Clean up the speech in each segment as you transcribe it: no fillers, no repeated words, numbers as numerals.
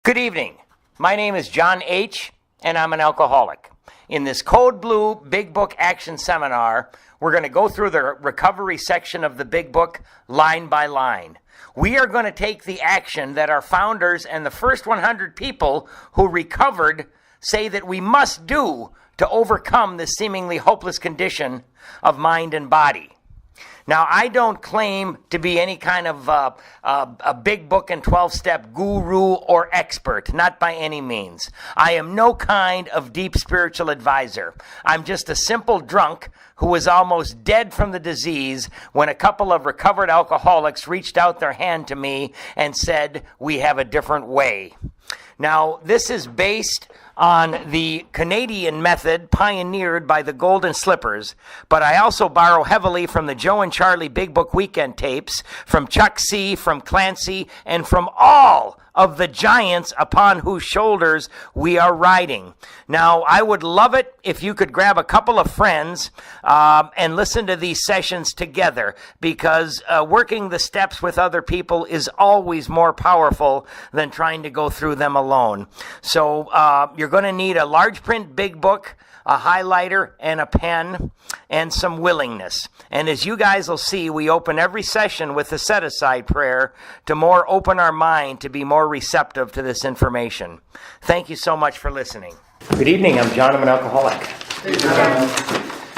Good evening. My name is John H., and I'm an alcoholic. In this Code Blue Big Book Action Seminar, we're going to go through the recovery section of the Big Book line by line. We are going to take the action that our founders and the first 100 people who recovered say that we must do to overcome this seemingly hopeless condition of mind and body. Now, I don't claim to be any kind of a big book and 12-step guru or expert, not by any means. I am no kind of deep spiritual advisor. I'm just a simple drunk who was almost dead from the disease when a couple of recovered alcoholics reached out their hand to me and said, "We have a different way." Now, this is based on the Canadian method pioneered by the Golden Slippers, but I also borrow heavily from the Joe and Charlie Big Book Weekend tapes, from Chuck C., from Clancy, and from all of the giants upon whose shoulders we are riding. Now, I would love it if you could grab a couple of friends and listen to these sessions together, because working the steps with other people is always more powerful than trying to go through them alone. So you're going to need a large print big book, a highlighter, and a pen, and some willingness. And as you guys will see, we open every session with a set-aside prayer to more open our mind to be more receptive to this information. Thank you so much for listening. Good evening. I'm John. I'm an alcoholic. Hey, John.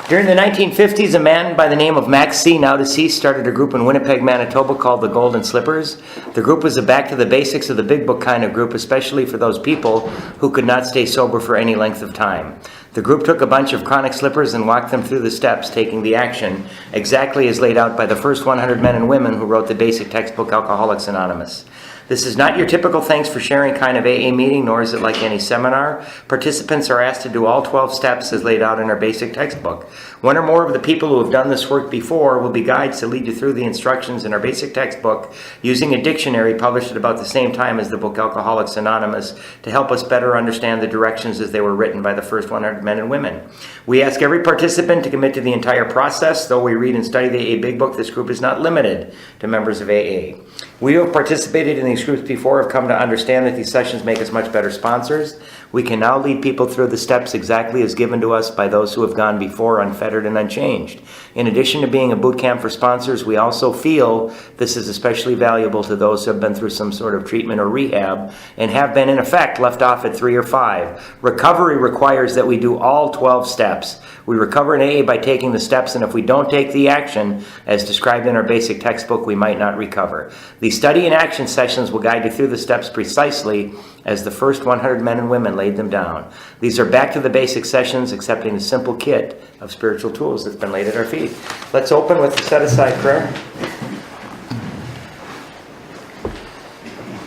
During the 1950s, a man by the name of Max C., now deceased, started a group in Winnipeg, Manitoba called the Golden Slippers. The group was a back to the basics of the big book kind of group, especially for those people who could not stay sober for any length of time. The group took a bunch of chronic slippers and walked them through the steps, taking the action exactly as laid out by the first 100 men and women who wrote the basic textbook Alcoholics Anonymous. This is not your typical thanks for sharing kind of AA meeting, nor is it like any seminar. Participants are asked to do all 12 steps as laid out in our basic textbook. One or more of the people who have done this work before will be guides to lead you through the instructions in our basic textbook using a dictionary published at about the same time as the book Alcoholics Anonymous to help us better understand the directions as they were written by the first 100 men and women. We ask every participant to commit to the entire process. Though we read and study the AA Big Book, this group is not limited to members of AA. We who have participated in these groups before have come to understand that these sessions make us much better sponsors. We can now lead people through the steps exactly as given to us by those who have gone before, unfettered and unchanged. In addition to being a boot camp for sponsors, we also feel this is especially valuable to those who have been through some sort of treatment or rehab and have been, in effect, left off at 3 or 5. Recovery requires that we do all 12 steps. We recover in AA by taking the steps, and if we don't take the action, as described in our basic textbook, we might not recover. These study and action sessions will guide you through the steps precisely as the first 100 men and women laid them down. These are back to the basic sessions, accepting the simple kit of spiritual tools that's been laid at our feet. Let's open with the set-aside prayer.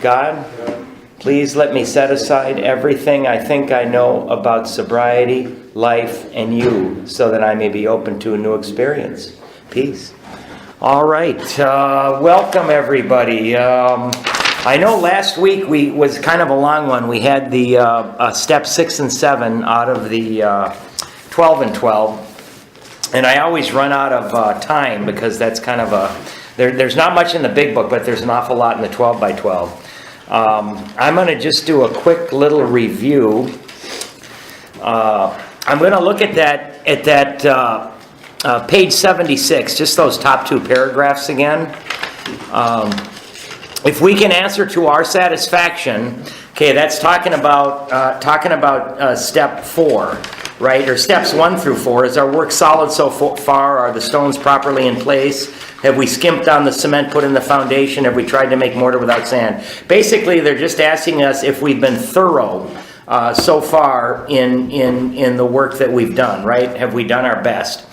God, please let me set aside everything I think I know about sobriety, life, and you, so that I may be open to a new experience. Peace. All right. Welcome, everybody. I know last week was kind of a long one. We had the step 6 and 7 out of the 12 and 12. And I always run out of time because that's kind of there's not much in the big book, but there's an awful lot in the 12 by 12. I'm going to just do a quick little review. I'm going to look at that page 76, just those top 2 paragraphs again. If we can answer to our satisfaction, okay, that's talking about step 4, right? Or steps 1 through 4. Is our work solid so far? Are the stones properly in place? Have we skimped on the cement put in the foundation? Have we tried to make mortar without sand? Basically, they're just asking us if we've been thorough so far in the work that we've done, right? Have we done our best?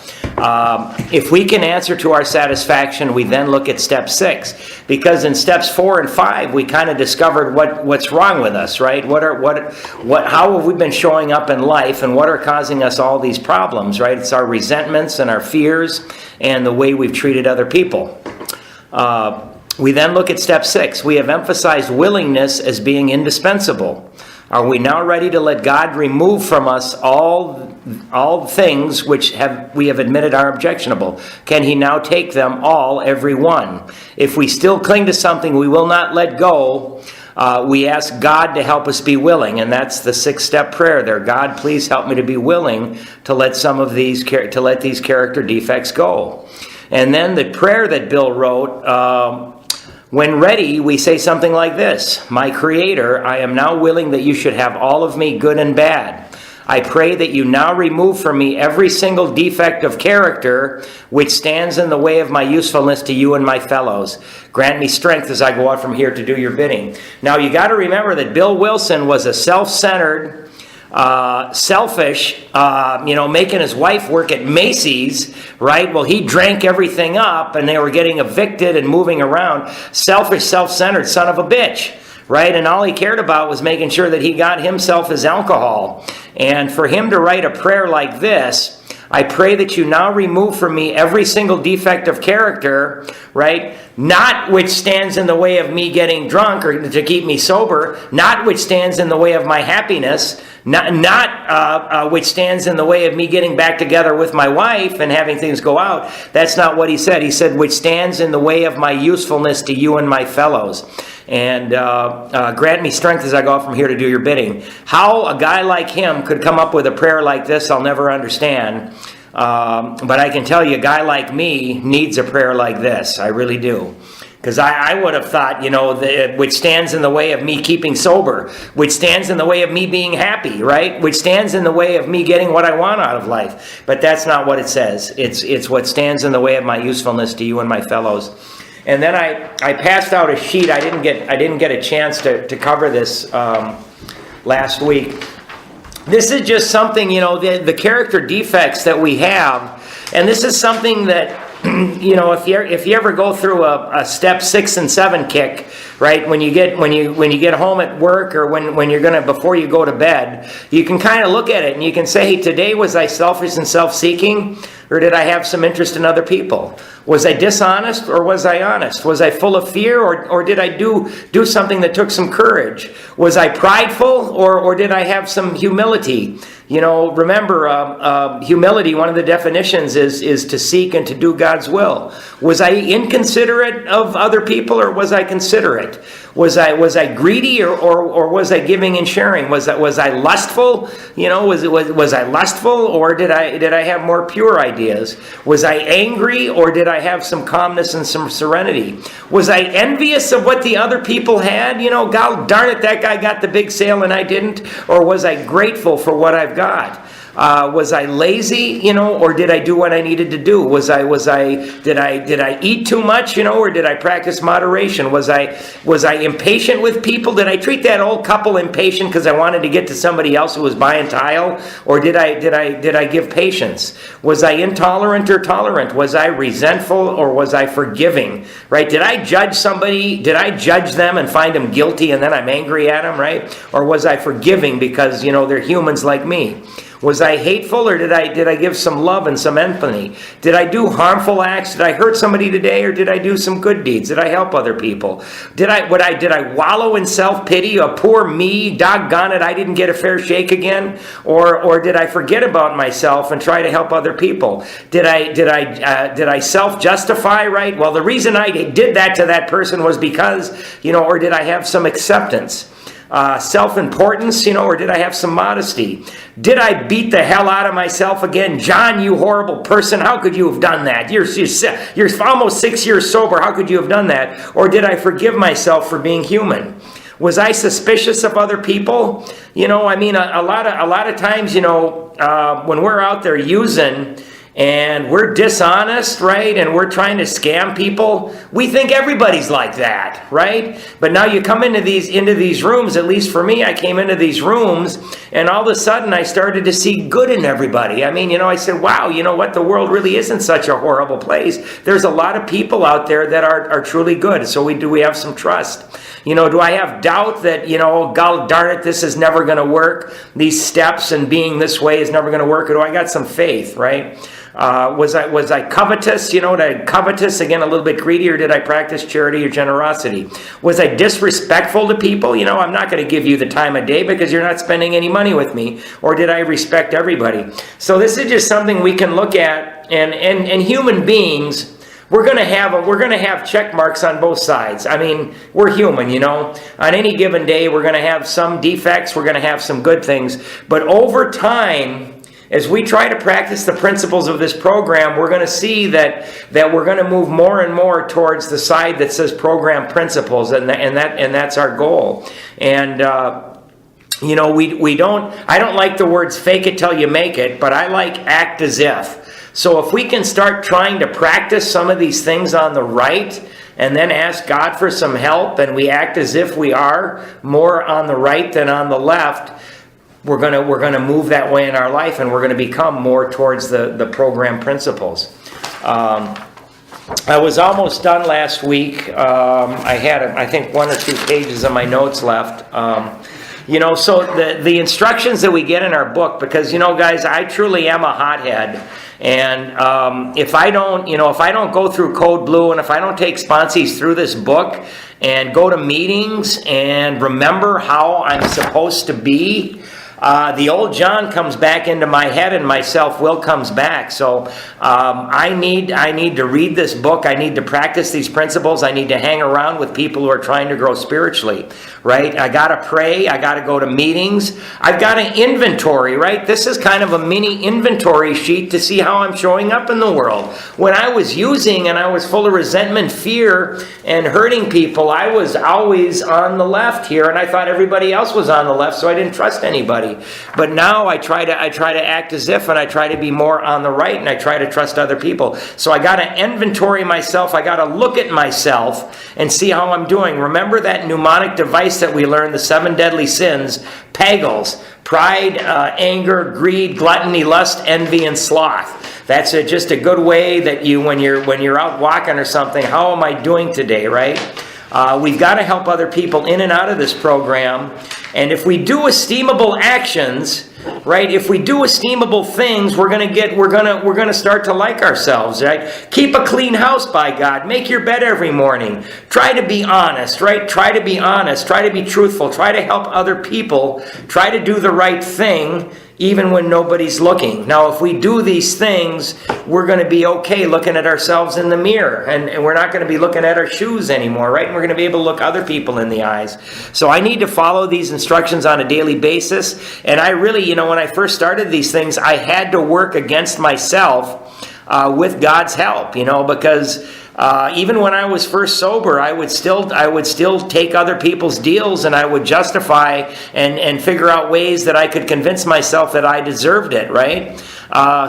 If we can answer to our satisfaction, we then look at step 6, because in steps 4 and 5 we kind of discovered what's wrong with us, right? How have we been showing up in life, and what are causing us all these problems, right? It's our resentments and our fears and the way we've treated other people. We then look at step 6. We have emphasized willingness as being indispensable. Are we now ready to let God remove from us all things which we have admitted are objectionable? Can He now take them all, every one? If we still cling to something we will not let go, we ask God to help us be willing, and that's the 6-step prayer there. God, please help me to be willing to let these character defects go. And then the prayer that Bill wrote, when ready, we say something like this: My Creator, I am now willing that you should have all of me, good and bad. I pray that you now remove from me every single defect of character which stands in the way of my usefulness to you and my fellows. Grant me strength as I go out from here to do your bidding. Now, you got to remember that Bill Wilson was a self-centered, selfish, making his wife work at Macy's, right? Well, he drank everything up and they were getting evicted and moving around. Selfish, self-centered son of a bitch. Right? And all he cared about was making sure that he got himself his alcohol. And for him to write a prayer like this, I pray that you now remove from me every single defect of character, right? Not which stands in the way of me getting drunk or to keep me sober, not which stands in the way of my happiness, not which stands in the way of me getting back together with my wife and having things go out. That's not what he said. He said, which stands in the way of my usefulness to you and my fellows. And grant me strength as I go out from here to do your bidding. How a guy like him could come up with a prayer like this, I'll never understand. But I can tell you, a guy like me needs a prayer like this. I really do. Because I would have thought, which stands in the way of me keeping sober, which stands in the way of me being happy, right? Which stands in the way of me getting what I want out of life. But that's not what it says. It's what stands in the way of my usefulness to you and my fellows. And then I passed out a sheet. I didn't get a chance to cover this last week. This is just something, the character defects that we have, and this is something that if you ever go through a step 6 and 7 kick, right? When you get home at work or when you're before you go to bed, you can kind of look at it and you can say, hey, today was I selfish and self-seeking, or did I have some interest in other people? Was I dishonest or was I honest? Was I full of fear or did I do something that took some courage? Was I prideful or did I have some humility? Remember, humility, one of the definitions is to seek and to do God's will. Was I inconsiderate of other people or was I considerate? Was I greedy or was I giving and sharing? Was I lustful? Was I lustful or did I have more pure ideas? Was I angry or did I have some calmness and some serenity? Was I envious of what the other people had? God darn it, that guy got the big sale and I didn't. Or was I grateful for what I've got? Was I lazy, or did I do what I needed to do? Did I eat too much, or did I practice moderation? Was I impatient with people? Did I treat that old couple impatient because I wanted to get to somebody else who was buying tile? Or did I give patience? Was I intolerant or tolerant? Was I resentful or was I forgiving? Right? Did I judge somebody? Did I judge them and find them guilty and then I'm angry at them, right? Or was I forgiving because, they're humans like me? Was I hateful or did I give some love and some empathy? Did I do harmful acts? Did I hurt somebody today or did I do some good deeds? Did I help other people? Did I wallow in self-pity? A poor me, doggone it, I didn't get a fair shake again? Or did I forget about myself and try to help other people? Did I self-justify, right? Well, the reason I did that to that person was because, or did I have some acceptance? Self-importance, or did I have some modesty? Did I beat the hell out of myself again? John, you horrible person, how could you have done that? You're almost 6 years sober, how could you have done that? Or did I forgive myself for being human? Was I suspicious of other people? A lot of times, when we're out there using and we're dishonest, right? And we're trying to scam people. We think everybody's like that, right? But now you come into these rooms, at least for me, I came into these rooms and all of a sudden I started to see good in everybody. I said, wow, what? The world really isn't such a horrible place. There's a lot of people out there that are truly good. So we have some trust. Do I have doubt that, God darn it, this is never going to work? These steps and being this way is never going to work? Or do I got some faith, right? Was I covetous? Did I covetous, again, a little bit greedy, or did I practice charity or generosity? Was I disrespectful to people? I'm not going to give you the time of day because you're not spending any money with me. Or did I respect everybody? So this is just something we can look at, and human beings, we're going to have check marks on both sides. I mean, we're human, you know. On any given day, we're going to have some defects, we're going to have some good things. But over time, as we try to practice the principles of this program, we're going to see that we're going to move more and more towards the side that says program principles, and that's our goal. And you know, I don't like the words fake it till you make it, but I like act as if. So if we can start trying to practice some of these things on the right and then ask God for some help, and we act as if we are more on the right than on the left, we're gonna move that way in our life, and we're going to become more towards the program principles. I was almost done last week. I had, I think, 1 or 2 pages of my notes left. You know, so the instructions that we get in our book, because, you know, guys, I truly am a hothead. And if I don't go through Code Blue, and if I don't take sponsees through this book and go to meetings and remember how I'm supposed to be, the old John comes back into my head, and my self-will comes back. So I need to read this book. I need to practice these principles. I need to hang around with people who are trying to grow spiritually, right? I got to pray. I got to go to meetings. I've got an inventory, right? This is kind of a mini inventory sheet to see how I'm showing up in the world. When I was using and I was full of resentment, fear, and hurting people, I was always on the left here, and I thought everybody else was on the left, so I didn't trust anybody. But now I try to act as if, and I try to be more on the right, and I try to trust other people. So I got to inventory myself. I got to look at myself and see how I'm doing. Remember that mnemonic device that we learned, the 7 deadly sins, Pagels: pride, anger, greed, gluttony, lust, envy, and sloth. That's just a good way that you, when you're out walking or something, how am I doing today, right? We've got to help other people in and out of this program. And if we do esteemable actions, right? If we do esteemable things, we're gonna start to like ourselves, right? Keep a clean house, by God. Make your bed every morning. Try to be honest, right? Try to be honest. Try to be truthful. Try to help other people. Try to do the right thing, even when nobody's looking. Now, if we do these things, we're going to be okay looking at ourselves in the mirror, and we're not going to be looking at our shoes anymore, right? And we're going to be able to look other people in the eyes. So I need to follow these instructions on a daily basis. And I really, you know, when I first started these things, I had to work against myself with God's help, you know, because even when I was first sober, I would still take other people's deals, and I would justify and figure out ways that I could convince myself that I deserved it, right?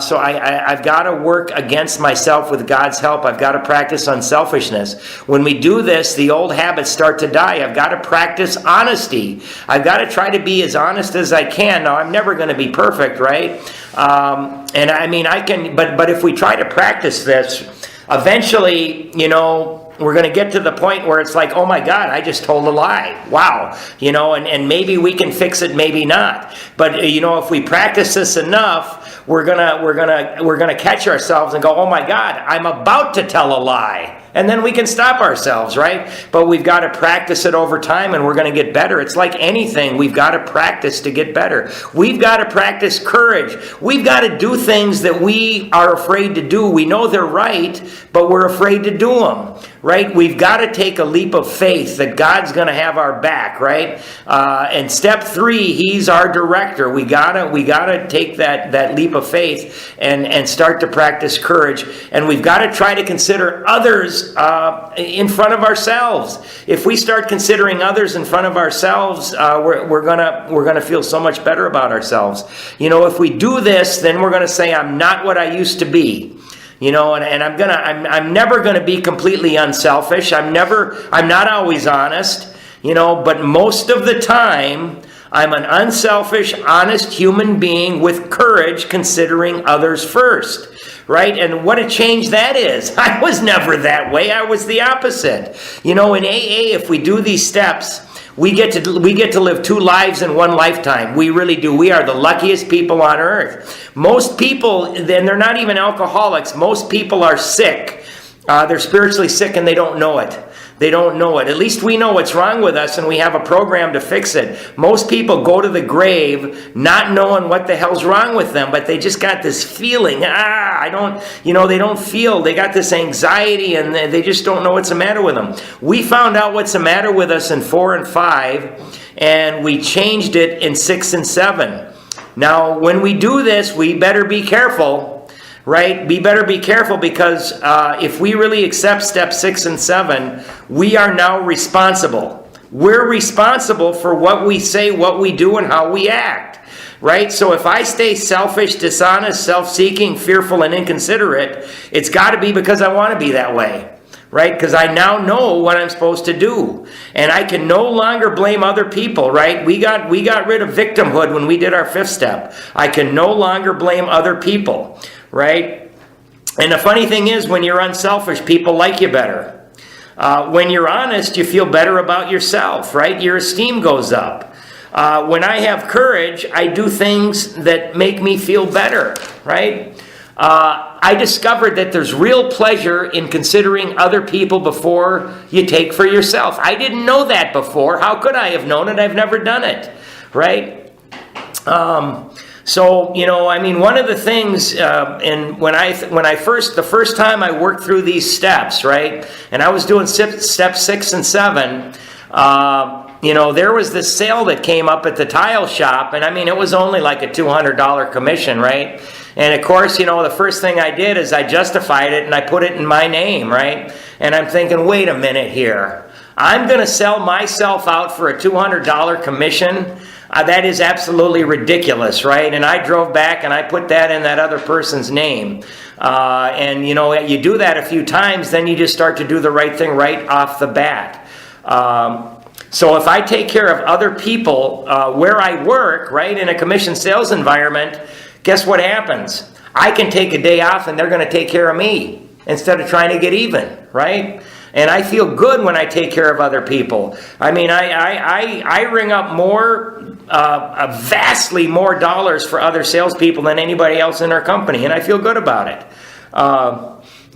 So I've got to work against myself with God's help. I've got to practice unselfishness. When we do this, the old habits start to die. I've got to practice honesty. I've got to try to be as honest as I can. Now, I'm never going to be perfect, right? And I mean, I can, but if we try to practice this, eventually, you know, we're going to get to the point where it's like, oh my God, I just told a lie. Wow. You know, and maybe we can fix it, maybe not. But, you know, if we practice this enough, we're gonna catch ourselves and go, oh my God, I'm about to tell a lie. And then we can stop ourselves, right? But we've got to practice it over time, and we're going to get better. It's like anything. We've got to practice to get better. We've got to practice courage. We've got to do things that we are afraid to do. We know they're right, but we're afraid to do them, right? We've got to take a leap of faith that God's going to have our back, right? And step 3, He's our director. We gotta take that leap of faith and start to practice courage. And we've got to try to consider others in front of ourselves. If we start considering others in front of ourselves, we're gonna feel so much better about ourselves. You know, if we do this, then we're gonna say, I'm not what I used to be. You know, and I'm never gonna be completely unselfish. I'm not always honest. You know, but most of the time, I'm an unselfish, honest human being with courage, considering others first. Right? And what a change that is. I was never that way. I was the opposite. You know, in AA, if we do these steps, we get to live 2 lives in 1 lifetime. We really do. We are the luckiest people on earth. Most people, and they're not even alcoholics, most people are sick. They're spiritually sick and they don't know it. They don't know it. At least we know what's wrong with us and we have a program to fix it. Most people go to the grave not knowing what the hell's wrong with them, but they just got this feeling, they don't feel, they got this anxiety and they just don't know what's the matter with them. We found out what's the matter with us in 4 and 5, and we changed it in 6 and 7. Now, when we do this, we better be careful. Right? We better be careful because if we really accept step 6 and 7, we are now responsible. We're responsible for what we say, what we do, and how we act. Right? So if I stay selfish, dishonest, self-seeking, fearful, and inconsiderate, it's got to be because I want to be that way. Right? Because I now know what I'm supposed to do. And I can no longer blame other people, right? We got rid of victimhood when we did our 5th step. I can no longer blame other people. Right? And the funny thing is, when you're unselfish, people like you better. When you're honest, you feel better about yourself, right? Your esteem goes up. When I have courage, I do things that make me feel better, right? I discovered that there's real pleasure in considering other people before you take for yourself. I didn't know that before. How could I have known it? I've never done it, right? So, one of the things, and the first time I worked through these steps, right, and I was doing step 6 and 7, there was this sale that came up at the tile shop, and it was only like a $200 commission, right? And of course, the first thing I did is I justified it and I put it in my name, right? And I'm thinking, wait a minute here. I'm going to sell myself out for a $200 commission? That is absolutely ridiculous, right? And I drove back and I put that in that other person's name. You do that a few times, then you just start to do the right thing right off the bat. So if I take care of other people where I work, right, in a commission sales environment, guess what happens? I can take a day off and they're going to take care of me instead of trying to get even, right? And I feel good when I take care of other people. I ring up vastly more dollars for other salespeople than anybody else in our company, and I feel good about it.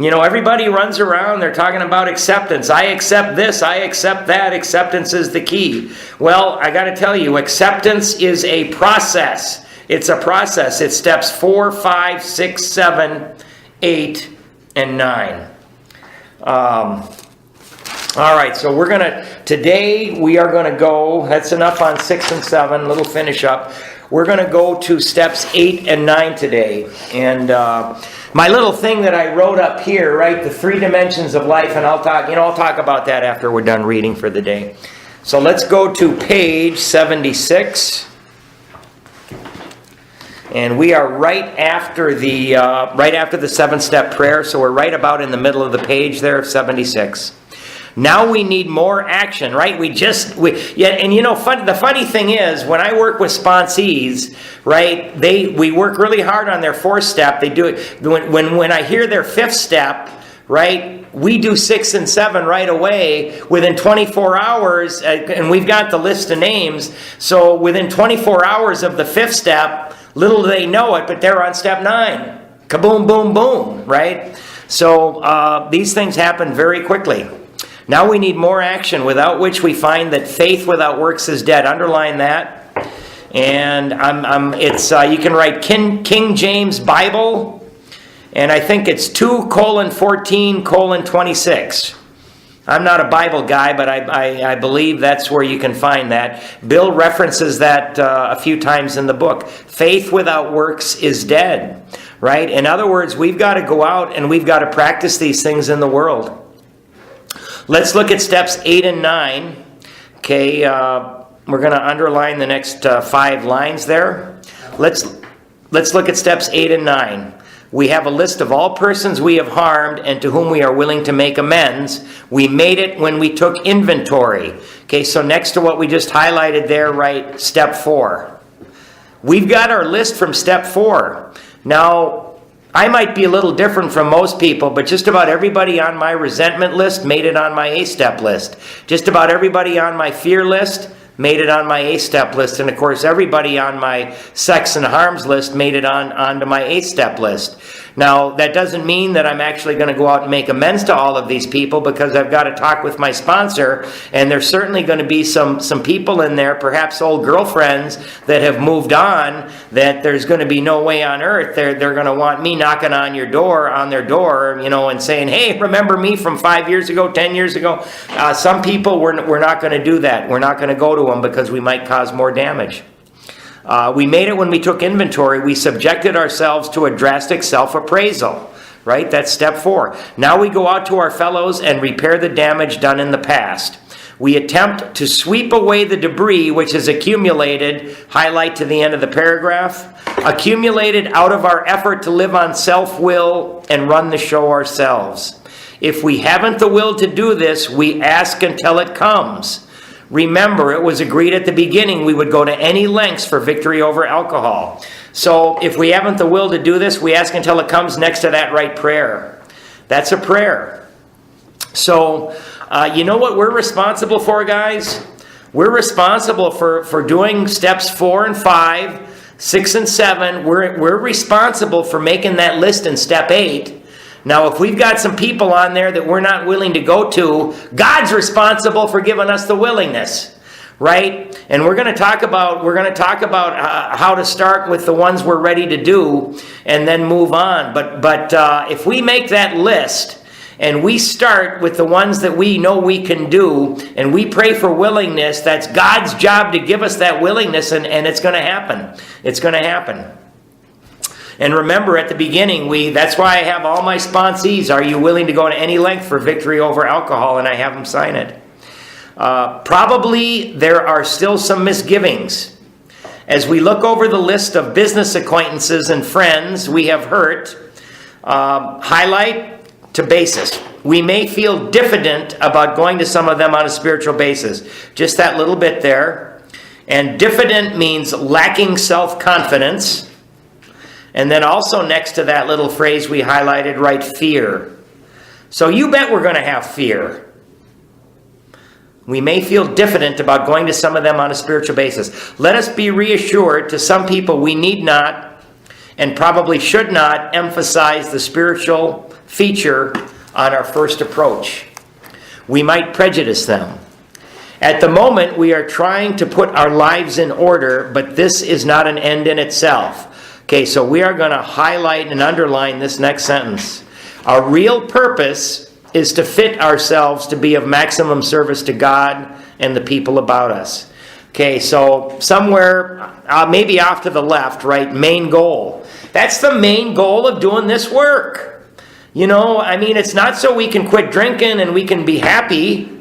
Everybody runs around, they're talking about acceptance. I accept this, I accept that. Acceptance is the key. Well, I got to tell you, acceptance is a process. It's a process. It's steps 4, 5, 6, 7, 8, and 9. All right, so today we are going to go, that's enough on 6 and 7, little finish up. We're going to go to steps 8 and 9 today. And my little thing that I wrote up here, right, the 3 dimensions of life, and I'll talk about that after we're done reading for the day. So let's go to page 76. And we are right after the 7-step prayer, so we're right about in the middle of the page there of 76. Now we need more action, right? The funny thing is, when I work with sponsees, right, we work really hard on their 4th step. They do it when I hear their 5th step, right? We do 6 and 7 right away within 24 hours, and we've got the list of names. So within 24 hours of the 5th step, little do they know it, but they're on step 9. Kaboom, boom, boom, right? So these things happen very quickly. Now we need more action, without which we find that faith without works is dead. Underline that. And you can write King James Bible, and I think it's 2:14:26. I'm not a Bible guy, but I believe that's where you can find that. Bill references that a few times in the book. Faith without works is dead, right? In other words, we've got to go out and we've got to practice these things in the world. Let's look at steps 8 and 9. Okay, we're going to underline the next 5 lines there. Let's look at steps 8 and 9. We have a list of all persons we have harmed and to whom we are willing to make amends. We made it when we took inventory. Okay, so next to what we just highlighted there, right, step 4. We've got our list from step 4. Now, I might be a little different from most people, but just about everybody on my resentment list made it on my A-step list. Just about everybody on my fear list made it on my A-step list. And of course, everybody on my sex and harms list made it onto my A-step list. Now, that doesn't mean that I'm actually going to go out and make amends to all of these people, because I've got to talk with my sponsor, and there's certainly going to be some people in there, perhaps old girlfriends that have moved on, that there's going to be no way on earth they're going to want me knocking on their door, and saying, hey, remember me from 5 years ago, 10 years ago? Some people, we're not going to do that. We're not going to go to them because we might cause more damage. We made it when we took inventory. We subjected ourselves to a drastic self-appraisal, right? That's step 4. Now we go out to our fellows and repair the damage done in the past. We attempt to sweep away the debris which has accumulated, highlight to the end of the paragraph, accumulated out of our effort to live on self-will and run the show ourselves. If we haven't the will to do this, we ask until it comes. Remember, it was agreed at the beginning we would go to any lengths for victory over alcohol. So if we haven't the will to do this, we ask until it comes. Next to that, write prayer. That's a prayer. So you know what we're responsible for, guys? We're responsible for doing steps 4 and 5, 6 and 7. We're responsible for making that list in step 8. Now, if we've got some people on there that we're not willing to go to, God's responsible for giving us the willingness, right? And we're going to talk about how to start with the ones we're ready to do, and then move on. But if we make that list and we start with the ones that we know we can do, and we pray for willingness, that's God's job to give us that willingness, and it's going to happen. It's going to happen. And remember, at the beginning, that's why I have all my sponsees. Are you willing to go to any length for victory over alcohol? And I have them sign it. Probably there are still some misgivings. As we look over the list of business acquaintances and friends we have hurt, highlight to basis. We may feel diffident about going to some of them on a spiritual basis. Just that little bit there. And diffident means lacking self-confidence. And then also next to that little phrase we highlighted, write fear. So you bet we're going to have fear. We may feel diffident about going to some of them on a spiritual basis. Let us be reassured, to some people we need not and probably should not emphasize the spiritual feature on our first approach. We might prejudice them. At the moment, we are trying to put our lives in order, but this is not an end in itself. Okay, so we are going to highlight and underline this next sentence. Our real purpose is to fit ourselves to be of maximum service to God and the people about us. Okay, so somewhere, maybe off to the left, right, main goal. That's the main goal of doing this work. It's not so we can quit drinking and we can be happy.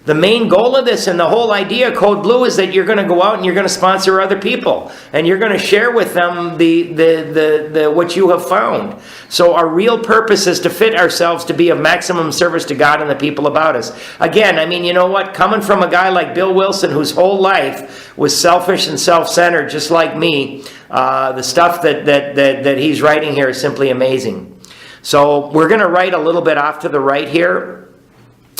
The main goal of this and the whole idea of Code Blue is that you're going to go out and you're going to sponsor other people, and you're going to share with them the what you have found. So our real purpose is to fit ourselves to be of maximum service to God and the people about us. Again, you know what? Coming from a guy like Bill Wilson, whose whole life was selfish and self-centered, just like me, the stuff that he's writing here is simply amazing. So we're going to write a little bit off to the right here.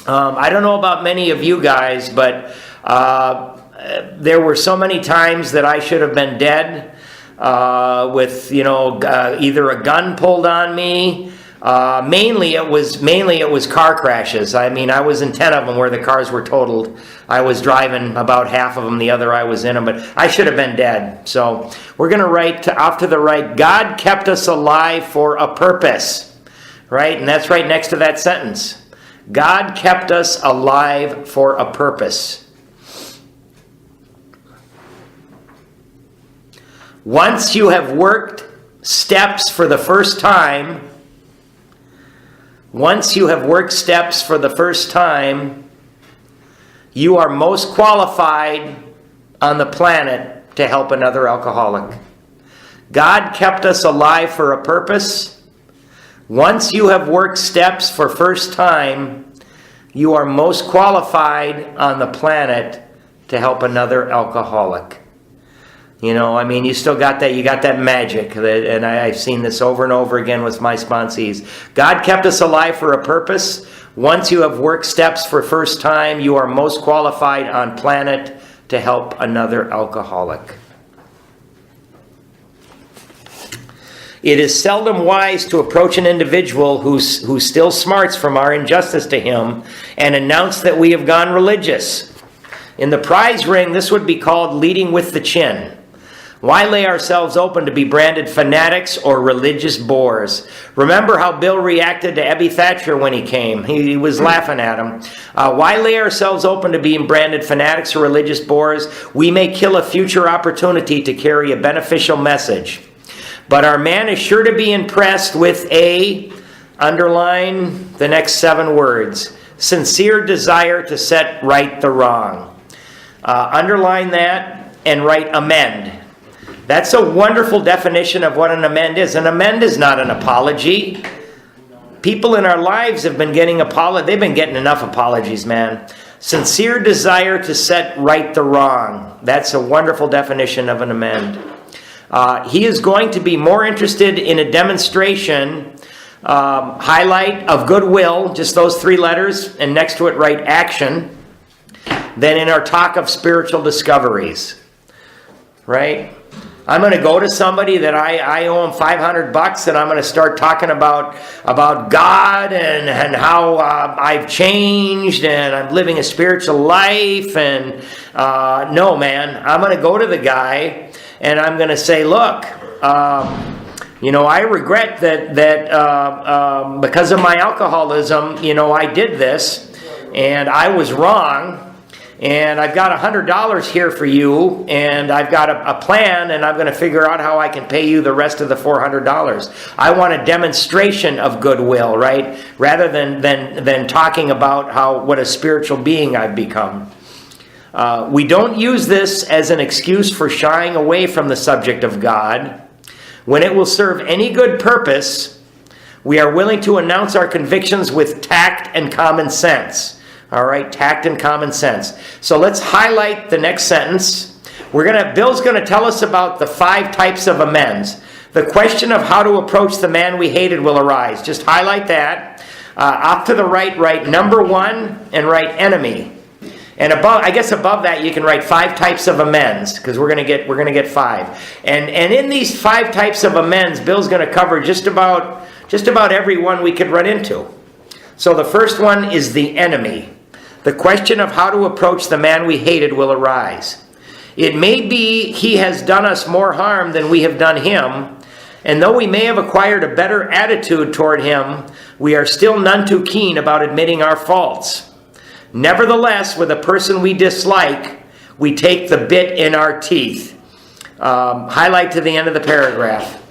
I don't know about many of you guys, but there were so many times that I should have been dead with either a gun pulled on me. Mainly it was car crashes. I was in 10 of them where the cars were totaled. I was driving about half of them, the other I was in them, but I should have been dead. So we're going to write off to the right. God kept us alive for a purpose, right? And that's right next to that sentence. God kept us alive for a purpose. Once you have worked steps for the first time, you are most qualified on the planet to help another alcoholic. God kept us alive for a purpose. Once you have worked steps for first time, you are most qualified on the planet to help another alcoholic. You still got that, you got that magic. And I've seen this over and over again with my sponsees. God kept us alive for a purpose. Once you have worked steps for first time, you are most qualified on planet to help another alcoholic. It is seldom wise to approach an individual who still smarts from our injustice to him and announce that we have gone religious. In the prize ring, this would be called leading with the chin. Why lay ourselves open to be branded fanatics or religious bores? Remember how Bill reacted to Ebby Thatcher when he came. He was laughing at him. Why lay ourselves open to being branded fanatics or religious bores? We may kill a future opportunity to carry a beneficial message. But our man is sure to be impressed with underline the next 7 words, sincere desire to set right the wrong. Underline that and write amend. That's a wonderful definition of what an amend is. An amend is not an apology. People in our lives have been getting they've been getting enough apologies, man. Sincere desire to set right the wrong. That's a wonderful definition of an amend. He is going to be more interested in a demonstration, highlight of goodwill, just those 3 letters, and next to it write action, than in our talk of spiritual discoveries. Right? I'm going to go to somebody that I owe him $500, and I'm going to start talking about God and how I've changed and I'm living a spiritual life. And no, man, I'm going to go to the guy and I'm going to say, look, I regret that because of my alcoholism, I did this and I was wrong. And I've got $100 here for you, and I've got a plan, and I'm going to figure out how I can pay you the rest of the $400. I want a demonstration of goodwill, right? Rather than talking about what a spiritual being I've become. We don't use this as an excuse for shying away from the subject of God. When it will serve any good purpose, we are willing to announce our convictions with tact and common sense. All right, tact and common sense. So let's highlight the next sentence. Bill's going to tell us about the 5 types of amends. The question of how to approach the man we hated will arise. Just highlight that. Off to the right, write number 1 and write enemy. And above that you can write 5 types of amends, because we're going to get 5. And in these 5 types of amends, Bill's going to cover just about every one we could run into. So the first one is the enemy. The question of how to approach the man we hated will arise. It may be he has done us more harm than we have done him, and though we may have acquired a better attitude toward him, we are still none too keen about admitting our faults. Nevertheless, with a person we dislike, we take the bit in our teeth. Highlight to the end of the paragraph.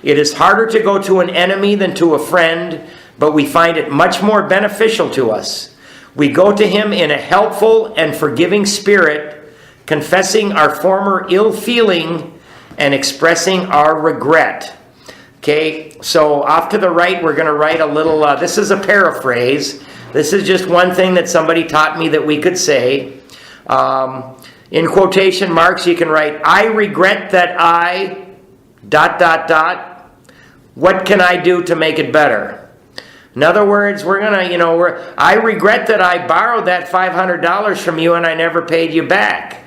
It is harder to go to an enemy than to a friend, but we find it much more beneficial to us. We go to him in a helpful and forgiving spirit, confessing our former ill feeling and expressing our regret. Okay, so off to the right, we're going to write a little, this is a paraphrase. This is just one thing that somebody taught me that we could say. In quotation marks, you can write, I regret that I... ... What can I do to make it better? In other words, I regret that I borrowed that $500 from you and I never paid you back,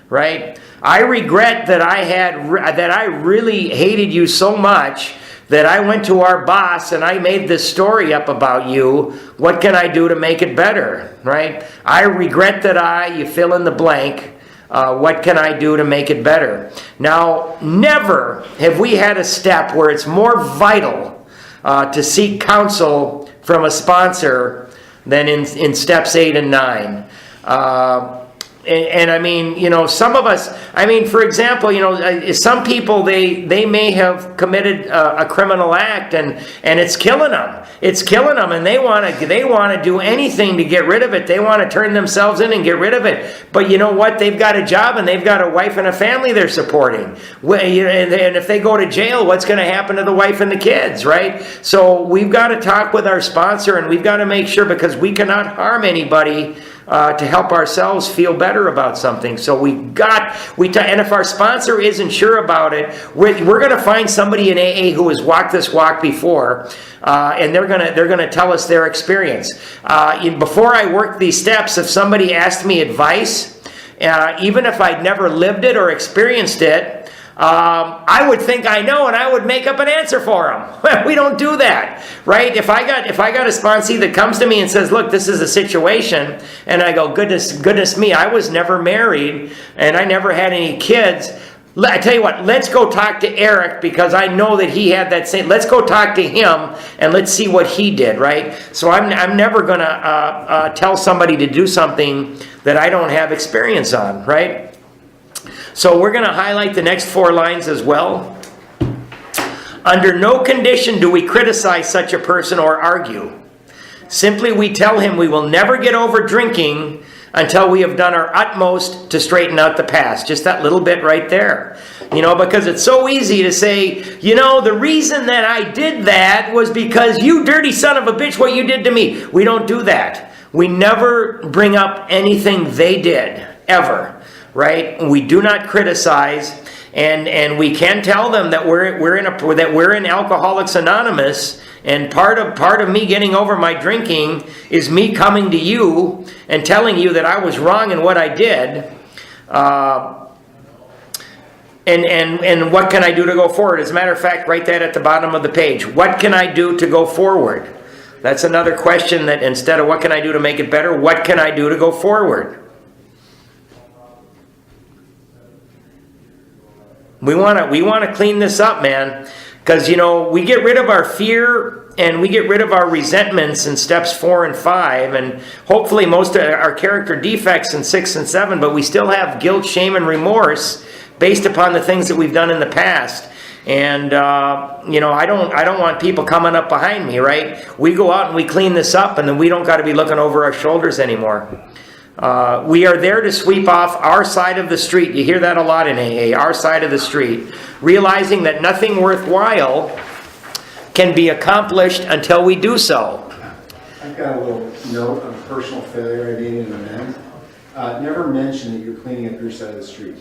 right? I regret that I really hated you so much that I went to our boss and I made this story up about you. What can I do to make it better, right? I regret that you fill in the blank. What can I do to make it better? Now, never have we had a step where it's more vital to seek counsel from a sponsor than in steps 8 and 9. And I mean, some of us, for example, some people, they may have committed a criminal act and it's killing them. It's killing them, and they want to do anything to get rid of it. They want to turn themselves in and get rid of it. But you know what? They've got a job and they've got a wife and a family they're supporting. And if they go to jail, what's going to happen to the wife and the kids, right? So we've got to talk with our sponsor, and we've got to make sure, because we cannot harm anybody to help ourselves feel better about something. So and if our sponsor isn't sure about it, we're going to find somebody in AA who has walked this walk before, and they're going to tell us their experience. Before I worked these steps, if somebody asked me advice, even if I'd never lived it or experienced it, I would think I know, and I would make up an answer for them. We don't do that, right? If I got a sponsee that comes to me and says, "Look, this is a situation," and I go, "Goodness me, I was never married, and I never had any kids." I tell you what, let's go talk to Eric, because I know that he had that same. Let's go talk to him and let's see what he did, right? So I'm never going to tell somebody to do something that I don't have experience on, right? So we're going to highlight the next 4 lines as well. Under no condition do we criticize such a person or argue. Simply we tell him we will never get over drinking until we have done our utmost to straighten out the past. Just that little bit right there. Because it's so easy to say, the reason that I did that was because you dirty son of a bitch, what you did to me. We don't do that. We never bring up anything they did, ever, right? We do not criticize, and we can tell them that we're in Alcoholics Anonymous. And part of me getting over my drinking is me coming to you and telling you that I was wrong in what I did. And what can I do to go forward? As a matter of fact, write that at the bottom of the page. What can I do to go forward? That's another question, that instead of what can I do to make it better, what can I do to go forward? We want to clean this up, man. Because, we get rid of our fear and we get rid of our resentments in steps 4 and 5, and hopefully most of our character defects in 6 and 7, but we still have guilt, shame, and remorse based upon the things that we've done in the past. And, I don't want people coming up behind me, right? We go out and we clean this up, and then we don't got to be looking over our shoulders anymore. We are there to sweep off our side of the street. You hear that a lot in AA, our side of the street. Realizing that nothing worthwhile can be accomplished until we do so. I've got a little note on personal failure I made in amend. Never mention that you're cleaning up your side of the street.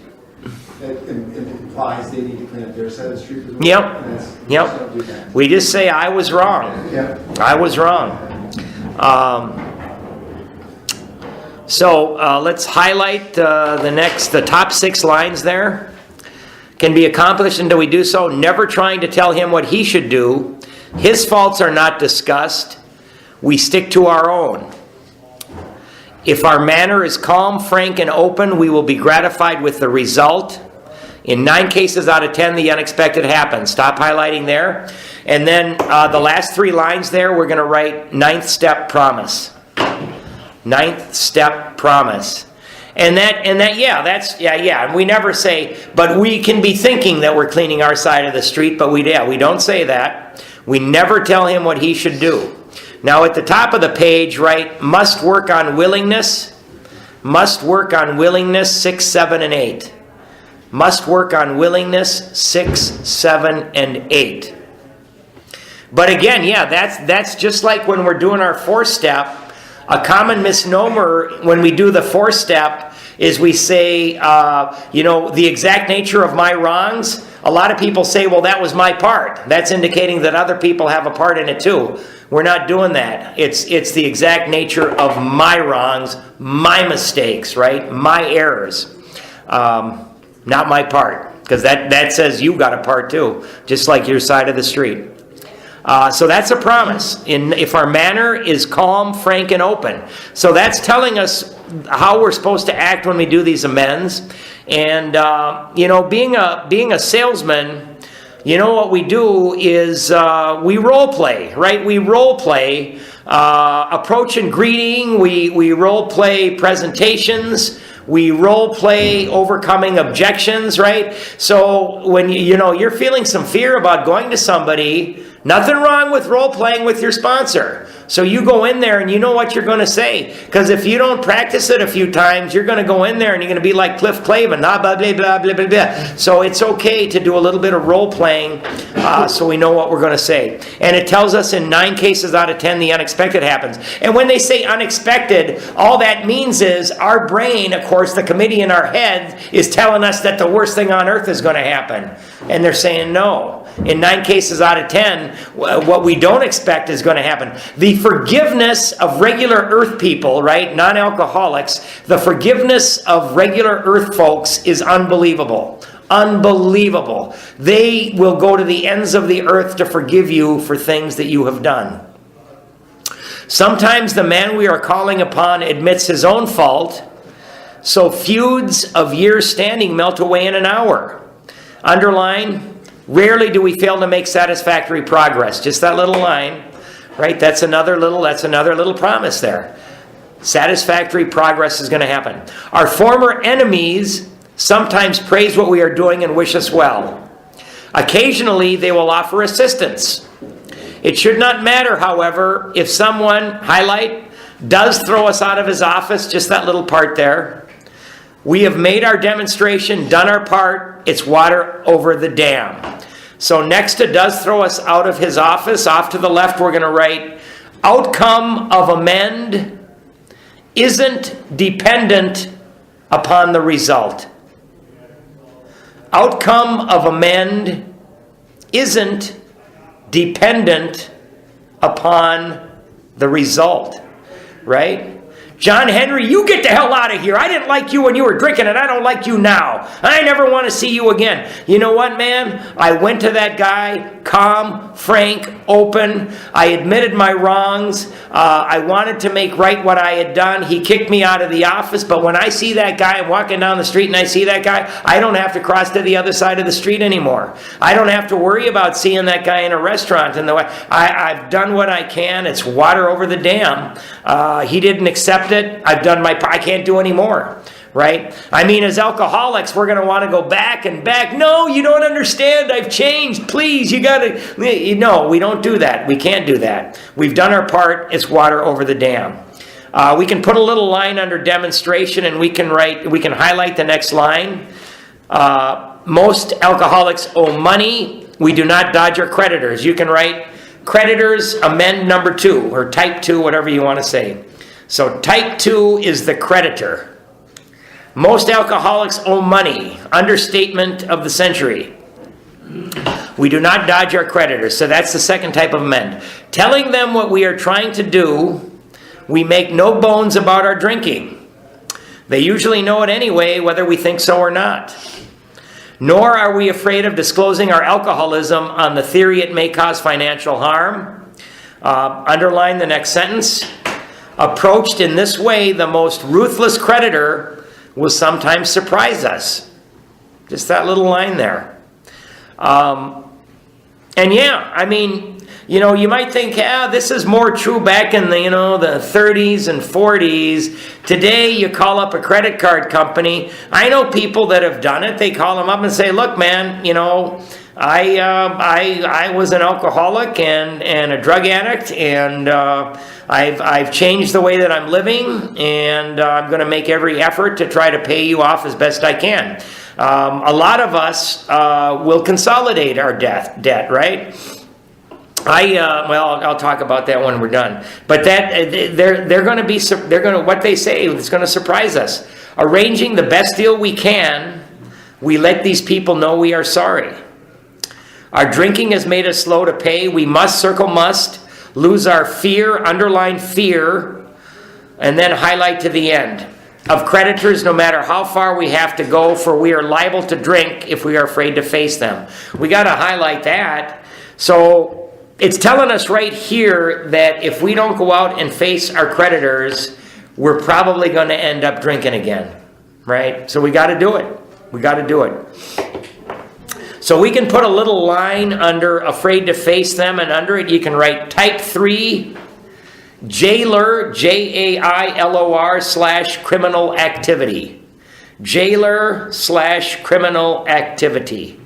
It implies they need to clean up their side of the street as well. Yep. Just don't do that. We just say, I was wrong. Yep. I was wrong. So let's highlight the top 6 lines there. Can be accomplished until we do so. Never trying to tell him what he should do. His faults are not discussed. We stick to our own. If our manner is calm, frank, and open, we will be gratified with the result. In 9 cases out of 10, the unexpected happens. Stop highlighting there. And then the last 3 lines there, we're going to write 9th step promise. 9th step promise. And we never say, but we can be thinking that we're cleaning our side of the street, but we don't say that. We never tell him what he should do. Now at the top of the page, write, must work on willingness. Must work on willingness, 6, 7, and 8. Must work on willingness, 6, 7, and 8. But again, that's just like when we're doing our 4th step. A common misnomer when we do the 4th step is we say, the exact nature of my wrongs. A lot of people say, well, that was my part. That's indicating that other people have a part in it too. We're not doing that. It's the exact nature of my wrongs, my mistakes, right? My errors. Not my part. Because that says you got a part too, just like your side of the street. So that's a promise. If our manner is calm, frank, and open. So that's telling us how we're supposed to act when we do these amends. And, being a salesman, what we do is we role play, right? We role play approach and greeting. We role play presentations. We role play overcoming objections, right? So when you're feeling some fear about going to somebody, nothing wrong with role playing with your sponsor. So you go in there and you know what you're going to say. Because if you don't practice it a few times, you're going to go in there and you're going to be like Cliff Clavin, blah, blah, blah, blah, blah, blah, blah. So it's okay to do a little bit of role playing so we know what we're going to say. And it tells us in 9 cases out of 10, the unexpected happens. And when they say unexpected, all that means is our brain, of course, the committee in our head is telling us that the worst thing on earth is going to happen. And they're saying no. In 9 cases out of 10, what we don't expect is going to happen. The forgiveness of regular earth people, right, non-alcoholics, the forgiveness of regular earth folks is unbelievable. Unbelievable. They will go to the ends of the earth to forgive you for things that you have done. Sometimes the man we are calling upon admits his own fault, so feuds of years standing melt away in an hour. Underline, rarely do we fail to make satisfactory progress. Just that little line, right? That's another little promise there. Satisfactory progress is going to happen. Our former enemies sometimes praise what we are doing and wish us well. Occasionally, they will offer assistance. It should not matter, however, if someone, highlight, does throw us out of his office, just that little part there. We have made our demonstration, done our part, it's water over the dam. So next to does throw us out of his office, off to the left we're going to write, outcome of amend isn't dependent upon the result. Outcome of amend isn't dependent upon the result, right? John Henry, you get the hell out of here. I didn't like you when you were drinking, and I don't like you now. I never want to see you again. You know what, man? I went to that guy, calm, frank, open. I admitted my wrongs. I wanted to make right what I had done. He kicked me out of the office, but when I see that guy, I'm walking down the street and I see that guy, I don't have to cross to the other side of the street anymore. I don't have to worry about seeing that guy in a restaurant. And I've done what I can. It's water over the dam. He didn't accept it. I've done my part. I can't do any more, right? I mean, as alcoholics, we're going to want to go back and back. No, you don't understand. I've changed. Please, you got to. No, we don't do that. We can't do that. We've done our part. It's water over the dam. We can put a little line under demonstration, and we can highlight the next line. Most alcoholics owe money. We do not dodge our creditors. You can write creditors, amend number 2, or type 2, whatever you want to say. So type 2 is the creditor. Most alcoholics owe money. Understatement of the century. We do not dodge our creditors. So that's the second type of amend. Telling them what we are trying to do, we make no bones about our drinking. They usually know it anyway, whether we think so or not. Nor are we afraid of disclosing our alcoholism on the theory it may cause financial harm. Underline the next sentence. Approached in this way, the most ruthless creditor will sometimes surprise us. Just that little line there. And yeah, I mean, you might think, this is more true back in the 30s and 40s. Today, you call up a credit card company. I know people that have done it. They call them up and say, look, man, I was an alcoholic and a drug addict, and I've changed the way that I'm living, and I'm going to make every effort to try to pay you off as best I can. A lot of us will consolidate our debt, right? I'll talk about that when we're done. But they're going to what they say is going to surprise us. Arranging the best deal we can, we let these people know we are sorry. Our drinking has made us slow to pay. We must lose our fear, underline fear, and then highlight to the end. Of creditors, no matter how far we have to go, for we are liable to drink if we are afraid to face them. We got to highlight that. So it's telling us right here that if we don't go out and face our creditors, we're probably going to end up drinking again, right? So we got to do it. We got to do it. So we can put a little line under afraid to face them, and under it you can write type 3, Jailor, Jailor / criminal activity. Jailor / criminal activity.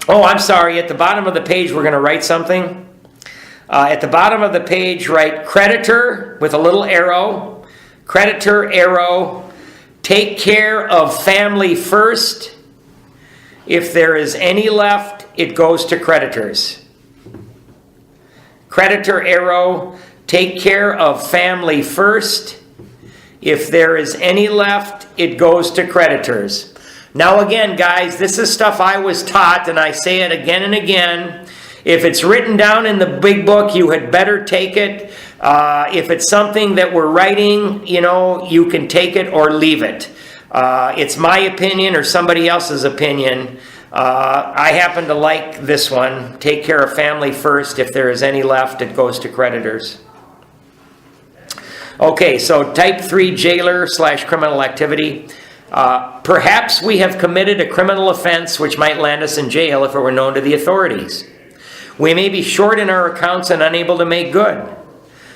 Oh, I'm sorry. At the bottom of the page, we're going to write something. At the bottom of the page, write creditor with a little arrow. Creditor, arrow. Take care of family first. If there is any left, it goes to creditors. Creditor, arrow. Take care of family first. If there is any left, it goes to creditors. Now again, guys, this is stuff I was taught, and I say it again and again. If it's written down in the big book, you had better take it. If it's something that we're writing, you can take it or leave it. It's my opinion or somebody else's opinion. I happen to like this one. Take care of family first. If there is any left, it goes to creditors. Okay, so type 3 jailer / criminal activity. Perhaps we have committed a criminal offense which might land us in jail if it were known to the authorities. We may be short in our accounts and unable to make good.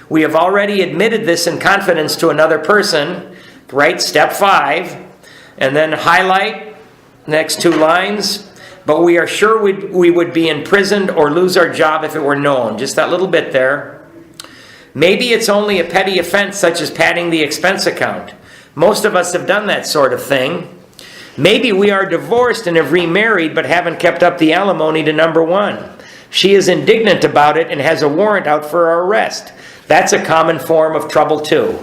We have already admitted this in confidence to another person. Right, step 5. And then highlight next 2 lines. But we are sure we would be imprisoned or lose our job if it were known. Just that little bit there. Maybe it's only a petty offense such as padding the expense account. Most of us have done that sort of thing. Maybe we are divorced and have remarried but haven't kept up the alimony to number 1. She is indignant about it and has a warrant out for our arrest. That's a common form of trouble too.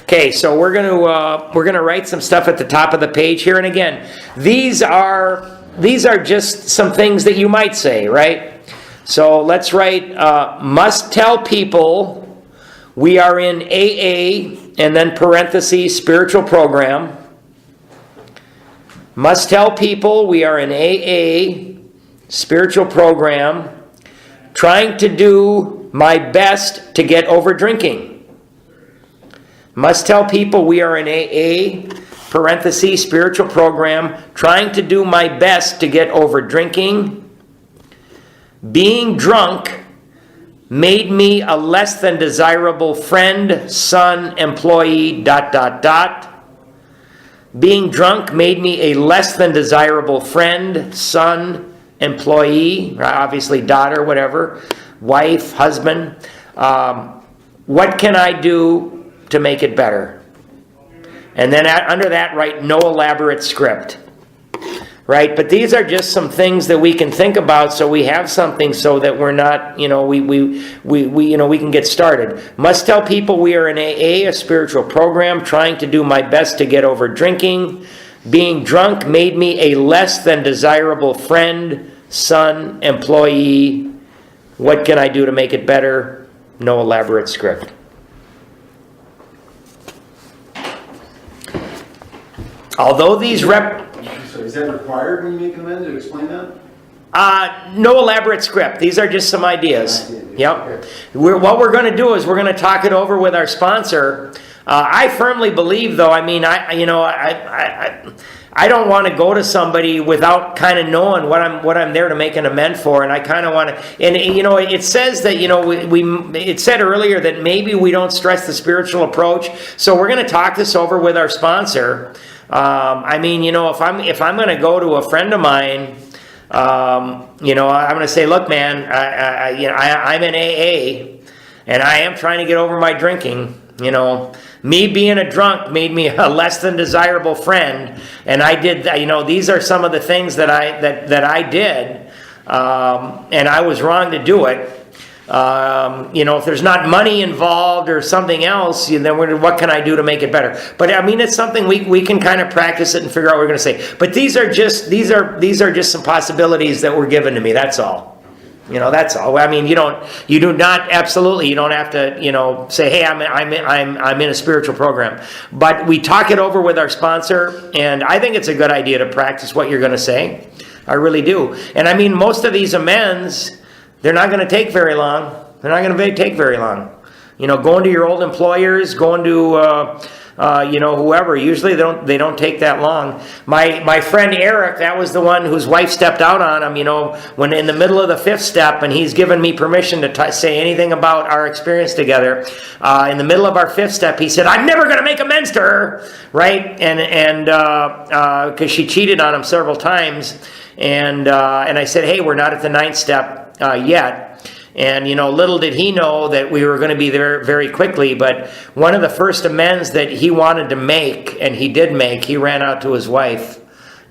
Okay, so we're going to write some stuff at the top of the page here. And again, these are just some things that you might say, right? So let's write, must tell people we are in AA, and then parentheses, spiritual program. Must tell people we are in AA, spiritual program, trying to do my best to get over drinking. Must tell people we are in AA, parentheses, spiritual program, trying to do my best to get over drinking. Being drunk made me a less than desirable friend, son, employee, ... Being drunk made me a less than desirable friend, son, employee, obviously daughter, whatever, wife, husband. What can I do to make it better? And then under that, write no elaborate script. Right? But these are just some things that we can think about so we have something so that we're not, we can get started. Must tell people we are in AA, a spiritual program, trying to do my best to get over drinking. Being drunk made me a less than desirable friend, son, employee. What can I do to make it better? No elaborate script. Although these So is that required when you make an amend to explain that? No elaborate script. These are just some ideas. Yep. Okay. What we're going to do is we're going to talk it over with our sponsor. I firmly believe, though. I mean, I don't want to go to somebody without kind of knowing what I'm there to make an amend for, and I kind of want to. And it says that it said earlier that maybe we don't stress the spiritual approach. So we're going to talk this over with our sponsor. I mean, if I'm going to go to a friend of mine, I'm going to say, look, man, I'm in AA, and I am trying to get over my drinking. Me being a drunk made me a less than desirable friend, and I did. These are some of the things that I did, and I was wrong to do it. If there's not money involved or something else, then what can I do to make it better? But I mean, it's something we can kind of practice it and figure out what we're going to say. But these are just some possibilities that were given to me. That's all. That's all. I mean, you don't have to, say, hey, I'm in a spiritual program. But we talk it over with our sponsor, and I think it's a good idea to practice what you're going to say. I really do. And I mean, most of these amends, they're not going to take very long. Going to your old employers, going to whoever. Usually they don't take that long. My friend Eric, that was the one whose wife stepped out on him. When in the middle of the 5th step, and he's given me permission to say anything about our experience together. In the middle of our 5th step, he said, "I'm never going to make amends to her," right? And because she cheated on him several times, and I said, "Hey, we're not at the 9th step." Yet. And, little did he know that we were going to be there very quickly. But one of the first amends that he wanted to make, and he did make, he ran out to his wife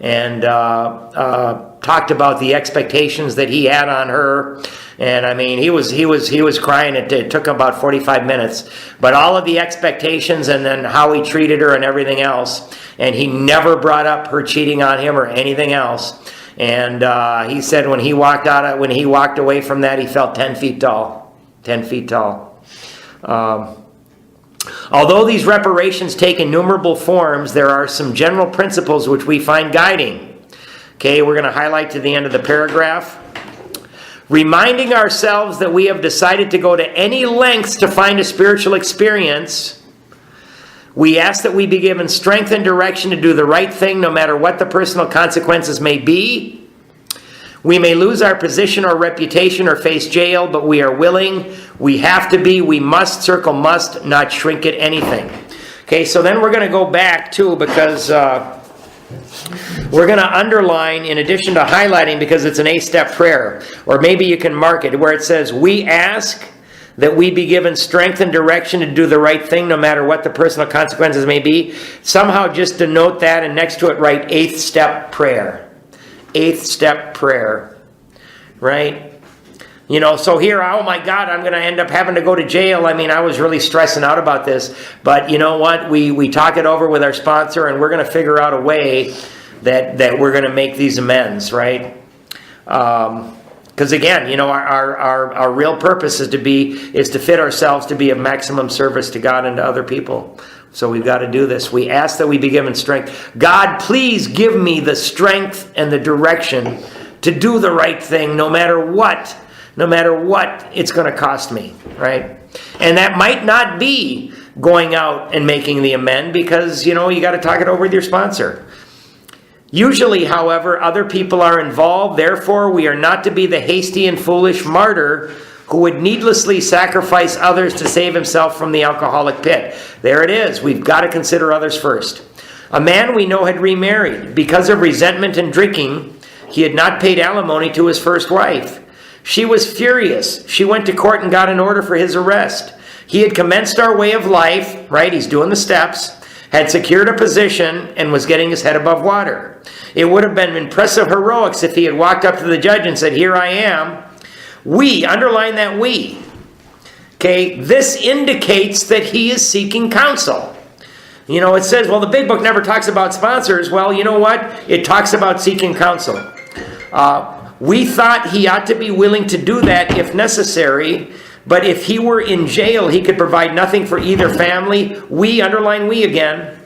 and talked about the expectations that he had on her. And I mean, he was crying. It took about 45 minutes. But all of the expectations and then how he treated her and everything else. And he never brought up her cheating on him or anything else. And he said when he walked away from that, he felt 10 feet tall. 10 feet tall. Although these reparations take innumerable forms, there are some general principles which we find guiding. Okay, we're going to highlight to the end of the paragraph. Reminding ourselves that we have decided to go to any lengths to find a spiritual experience, we ask that we be given strength and direction to do the right thing no matter what the personal consequences may be. We may lose our position or reputation or face jail, but we are willing, we have to be, we must, circle must, not shrink at anything. Okay, so then we're going to go back too, because we're going to underline in addition to highlighting, because it's an 8-step prayer, or maybe you can mark it where it says, we ask that we be given strength and direction to do the right thing no matter what the personal consequences may be. Somehow just denote that, and next to it write 8th step prayer. 8th step prayer, right? You know, so here, oh my God, I'm going to end up having to go to jail. I mean, I was really stressing out about this, but you know what? We talk it over with our sponsor, and we're going to figure out a way that we're going to make these amends, right? Because again, you know, our real purpose is to fit ourselves to be of maximum service to God and to other people. So we've got to do this. We ask that we be given strength. God, please give me the strength and the direction to do the right thing no matter what it's going to cost me, right? And that might not be going out and making the amend, because, you know, you got to talk it over with your sponsor. Usually, however, other people are involved. Therefore, we are not to be the hasty and foolish martyr who would needlessly sacrifice others to save himself from the alcoholic pit. There it is. We've got to consider others first. A man we know had remarried. Because of resentment and drinking, he had not paid alimony to his first wife. She was furious. She went to court and got an order for his arrest. He had commenced our way of life, right? He's doing the steps, had secured a position, and was getting his head above water. It would have been impressive heroics if he had walked up to the judge and said, here I am. We, underline that we. Okay, this indicates that he is seeking counsel. You know, it says, well, the big book never talks about sponsors. Well, you know what? It talks about seeking counsel. We thought he ought to be willing to do that if necessary, but if he were in jail, he could provide nothing for either family. We, underline we again,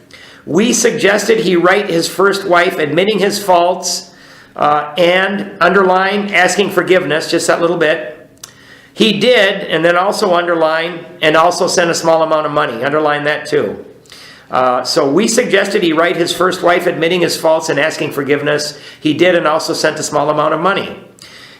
we suggested he write his first wife admitting his faults, and underline asking forgiveness, just that little bit. He did, and then also underline, and also send a small amount of money. Underline that too. So we suggested he write his first wife admitting his faults and asking forgiveness. He did, and also sent a small amount of money.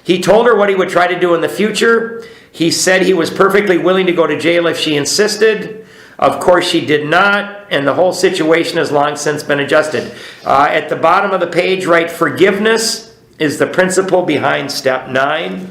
He told her what he would try to do in the future. He said he was perfectly willing to go to jail if she insisted. Of course, she did not, and the whole situation has long since been adjusted. At the bottom of the page, write forgiveness is the principle behind step 9.